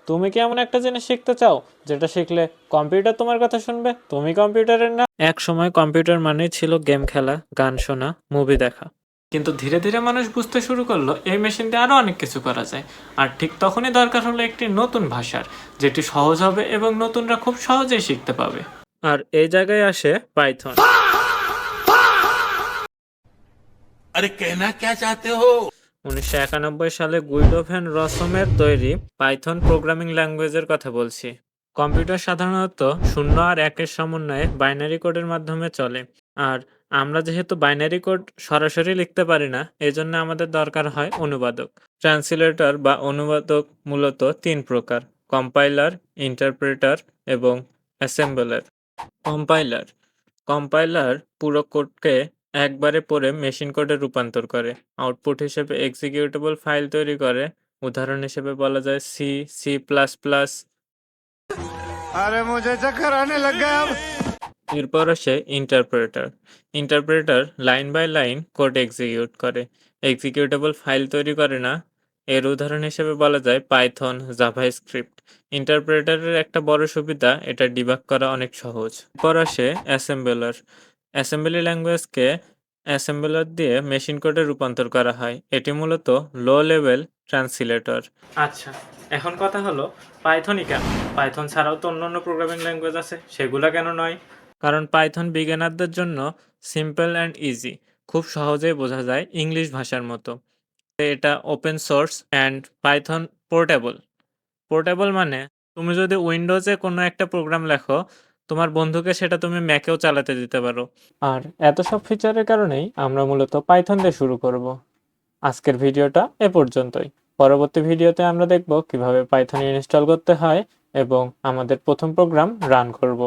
তুমি কি এমন একটা জিনিস শিখতে চাও যেটা শিখলে কম্পিউটার তোমার কথা শুনবে, তুমি কম্পিউটারের না? এক সময় কম্পিউটার মানেই ছিল গেম খেলা, গান শোনা, মুভি দেখা। কিন্তু ধীরে ধীরে মানুষ বুঝতে শুরু করলো এই মেশিন দিয়ে আরো অনেক কিছু করা যায়। আর ঠিক তখনই দরকার হলো একটি নতুন ভাষার, যেটি সহজ হবে এবং নতুনরা খুব সহজেই শিখতে পাবে। আর এই জায়গায় আসে পাইথন। अरे कहना क्या चाहते हो। 1991 সালে গুইডো ভ্যান রসমের তৈরি পাইথন প্রোগ্রামিং ল্যাঙ্গুয়েজের কথা বলছি। কম্পিউটার সাধারণত 0 আর 1-এর সমন্বয়ে বাইনারি কোডের মাধ্যমে চলে। আর আমরা যেহেতু বাইনারি কোড সরাসরি লিখতে পারি না, এজন্য আমাদের দরকার হয় অনুবাদক। ট্রান্সলেটর বা অনুবাদক মূলত 3 প্রকার: কম্পাইলার, ইন্টারপ্রেটার এবং অ্যাসেম্বলার। কম্পাইলার কম্পাইলার পুরো কোডকে একবারে পড়ে মেশিন কোডে রূপান্তর করে, আউটপুট হিসেবে এক্সিকিউটেবল ফাইল তৈরি করে। উদাহরণ হিসেবে বলা যায় সি, সি প্লাস প্লাস। अरे मुझे चक्कर आने लग गया अब। এরপর আসে interpreter. Interpreter line by line code execute করে, এক্সিকিউটেবল ফাইল তৈরি করে না। এর উদাহরণ হিসেবে বলা যায় পাইথন, জাভাস্ক্রিপ্ট। ইন্টারপ্রেটারের একটা বড় সুবিধা, এটা ডিবাগ করা অনেক সহজ। এরপর আসে অ্যাসেম্বলার। অ্যাসেম্বলি ল্যাঙ্গুয়েজকে অ্যাসেম্বলার দিয়ে মেশিন কোডে রূপান্তর করা হয়। এটি মূলত লো লেভেল ট্রান্সলেটর। আচ্ছা, এখন কথা হলো পাইথনই কেন? পাইথন ছাড়াও তো অন্যান্য প্রোগ্রামিং ল্যাঙ্গুয়েজ আছে, সেগুলা কেন নয়? কারণ পাইথন বিগিনারদের জন্য সিম্পল অ্যান্ড ইজি, খুব সহজেই বোঝা যায়, ইংলিশ ভাষার মতো। এটা open source and Python portable. Portable মানে তুমি যদি উইন্ডোজে কোনো একটা প্রোগ্রাম লেখো, তোমার বন্ধুকে সেটা তুমি ম্যাকেও চালাতে দিতে পারো। আর এত সব ফিচারের কারণেই আমরা মূলত পাইথন দিয়ে শুরু করব। আজকের ভিডিওটা এ পর্যন্তই। পরবর্তী ভিডিওতে আমরা দেখব কিভাবে পাইথন ইনস্টল করতে হয় এবং আমাদের প্রথম প্রোগ্রাম রান করব।